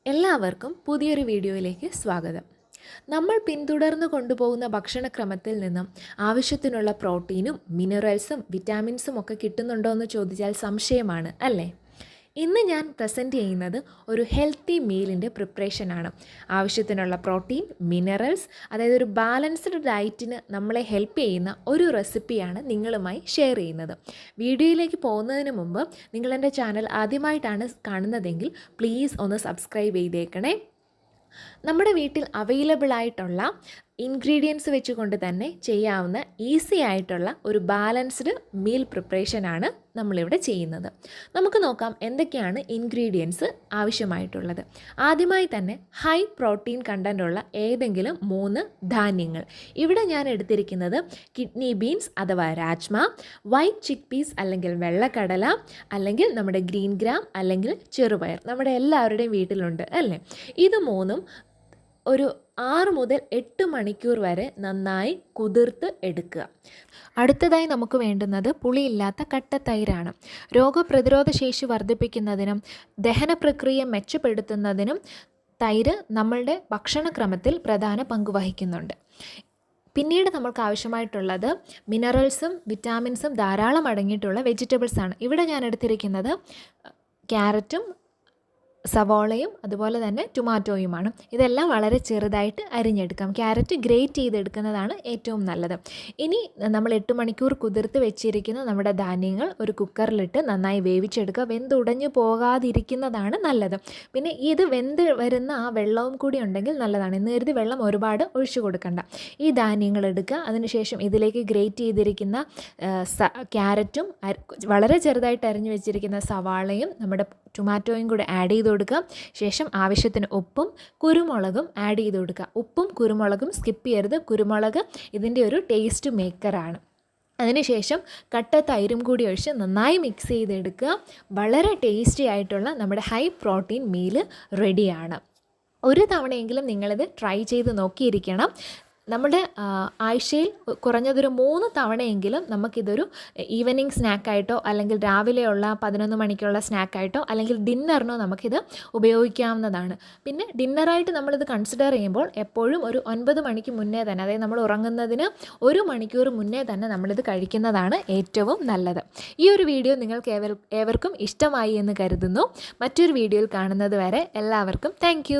എല്ലാവർക്കും പുതിയൊരു വീഡിയോയിലേക്ക് സ്വാഗതം. നമ്മൾ പിന്തുടർന്ന് കൊണ്ടുപോകുന്ന ഭക്ഷണക്രമത്തിൽ നിന്നും ആവശ്യത്തിനുള്ള പ്രോട്ടീനും മിനറൽസും വിറ്റാമിൻസും ഒക്കെ കിട്ടുന്നുണ്ടോ എന്ന് ചോദിച്ചാൽ സംശയമാണ് അല്ലേ? ഇന്ന് ഞാൻ പ്രസൻറ്റ് ചെയ്യുന്നത് ഒരു ഹെൽത്തി മീലിൻ്റെ പ്രിപ്പറേഷനാണ്. ആവശ്യത്തിനുള്ള പ്രോട്ടീൻ, മിനറൽസ്, അതായത് ഒരു ബാലൻസ്ഡ് ഡയറ്റിന് നമ്മളെ ഹെൽപ്പ് ചെയ്യുന്ന ഒരു റെസിപ്പിയാണ് നിങ്ങളുമായി ഷെയർ ചെയ്യുന്നത്. വീഡിയോയിലേക്ക് പോകുന്നതിന് മുമ്പ് നിങ്ങളെൻ്റെ ചാനൽ ആദ്യമായിട്ടാണ് കാണുന്നതെങ്കിൽ പ്ലീസ് ഒന്ന് സബ്സ്ക്രൈബ് ചെയ്തേക്കണേ. നമ്മുടെ വീട്ടിൽ അവൈലബിൾ ആയിട്ടുള്ള ഇൻഗ്രീഡിയൻസ് വെച്ചുകൊണ്ട് തന്നെ ചെയ്യാവുന്ന ഈസി ആയിട്ടുള്ള ഒരു ബാലൻസ്ഡ് മീൽ പ്രിപ്പറേഷനാണ് നമ്മളിവിടെ ചെയ്യുന്നത്. നമുക്ക് നോക്കാം എന്തൊക്കെയാണ് ഇൻഗ്രീഡിയൻസ് ആവശ്യമായിട്ടുള്ളത്. ആദ്യമായി തന്നെ ഹൈ പ്രോട്ടീൻ കണ്ടൻ്റുള്ള ഏതെങ്കിലും 3 ധാന്യങ്ങൾ. ഇവിടെ ഞാൻ എടുത്തിരിക്കുന്നത് കിഡ്നി ബീൻസ് അഥവാ രാജ്മ, വൈറ്റ് ചിക്ക് പീസ് അല്ലെങ്കിൽ വെള്ളക്കടല, അല്ലെങ്കിൽ നമ്മുടെ ഗ്രീൻ ഗ്രാം അല്ലെങ്കിൽ ചെറുപയർ. നമ്മുടെ എല്ലാവരുടെയും വീട്ടിലുണ്ട് അല്ലേ? ഇത് 3ഉം ഒരു 6 മുതൽ 8 മണിക്കൂർ വരെ നന്നായി കുതിർത്ത് എടുക്കുക. അടുത്തതായി നമുക്ക് വേണ്ടുന്നത് പുളിയില്ലാത്ത കട്ടത്തൈരാണ്. രോഗപ്രതിരോധ ശേഷി വർദ്ധിപ്പിക്കുന്നതിനും ദഹന പ്രക്രിയ മെച്ചപ്പെടുത്തുന്നതിനും തൈര് നമ്മളുടെ ഭക്ഷണക്രമത്തിൽ പ്രധാന പങ്ക് വഹിക്കുന്നുണ്ട്. പിന്നീട് നമ്മൾക്ക് ആവശ്യമായിട്ടുള്ളത് മിനറൽസും വിറ്റാമിൻസും ധാരാളം അടങ്ങിയിട്ടുള്ള വെജിറ്റബിൾസാണ്. ഇവിടെ ഞാൻ എടുത്തിരിക്കുന്നത് ക്യാരറ്റും സവോളയും അതുപോലെ തന്നെ ടൊമാറ്റോയുമാണ്. ഇതെല്ലാം വളരെ ചെറുതായിട്ട് അരിഞ്ഞെടുക്കാം. ക്യാരറ്റ് ഗ്രേറ്റ് ചെയ്തെടുക്കുന്നതാണ് ഏറ്റവും നല്ലത്. ഇനി നമ്മൾ 8 മണിക്കൂർ കുതിർത്ത് വെച്ചിരിക്കുന്ന നമ്മുടെ ധാന്യങ്ങൾ ഒരു കുക്കറിലിട്ട് നന്നായി വേവിച്ചെടുക്കുക. വെന്തുടഞ്ഞു പോകാതിരിക്കുന്നതാണ് നല്ലത്. പിന്നെ ഇത് വെന്ത് വരുന്ന ആ വെള്ളവും കൂടി ഉണ്ടെങ്കിൽ നല്ലതാണ്. എന്ന് കരുതി വെള്ളം ഒരുപാട് ഒഴിച്ചു കൊടുക്കണ്ട. ഈ ധാന്യങ്ങൾ എടുക്കുക. അതിനുശേഷം ഇതിലേക്ക് ഗ്രേറ്റ് ചെയ്തിരിക്കുന്ന ക്യാരറ്റും വളരെ ചെറുതായിട്ട് അരിഞ്ഞു വെച്ചിരിക്കുന്ന സവാളയും നമ്മുടെ ടൊമാറ്റോയും കൂടെ ആഡ് ചെയ്ത് കൊടുക്കുക. ശേഷം ആവശ്യത്തിന് ഉപ്പും കുരുമുളകും ആഡ് ചെയ്ത് കൊടുക്കുക. ഉപ്പും കുരുമുളകും സ്കിപ്പ് ചെയ്യരുത്. കുരുമുളക് ഇതിൻ്റെ ഒരു ടേസ്റ്റ് മേക്കറാണ്. അതിനുശേഷം കട്ട തൈരും കൂടി ഒഴിച്ച് നന്നായി മിക്സ് ചെയ്തെടുക്കുക. വളരെ ടേസ്റ്റി ആയിട്ടുള്ള നമ്മുടെ ഹൈ പ്രോട്ടീൻ മീല് റെഡിയാണ്. ഒരു തവണയെങ്കിലും നിങ്ങളിത് ട്രൈ ചെയ്ത് നോക്കിയിരിക്കണം. നമ്മുടെ ആഴ്ചയിൽ കുറഞ്ഞതൊരു 3 തവണയെങ്കിലും നമുക്കിതൊരു ഈവനിങ് സ്നാക്കായിട്ടോ അല്ലെങ്കിൽ രാവിലെയുള്ള 11 മണിക്കുള്ള സ്നാക്കായിട്ടോ അല്ലെങ്കിൽ ഡിന്നറിനോ നമുക്കിത് ഉപയോഗിക്കാവുന്നതാണ്. പിന്നെ ഡിന്നറായിട്ട് നമ്മളിത് കൺസിഡർ ചെയ്യുമ്പോൾ എപ്പോഴും ഒരു 9 മണിക്ക് മുന്നേ തന്നെ, അതായത് നമ്മൾ ഉറങ്ങുന്നതിന് 1 മണിക്കൂർ മുന്നേ തന്നെ നമ്മളിത് കഴിക്കുന്നതാണ് ഏറ്റവും നല്ലത്. ഈ ഒരു വീഡിയോ നിങ്ങൾക്ക് ഏവർക്കും ഇഷ്ടമായി എന്ന് കരുതുന്നു. മറ്റൊരു വീഡിയോയിൽ കാണുന്നത് വരെ എല്ലാവർക്കും താങ്ക്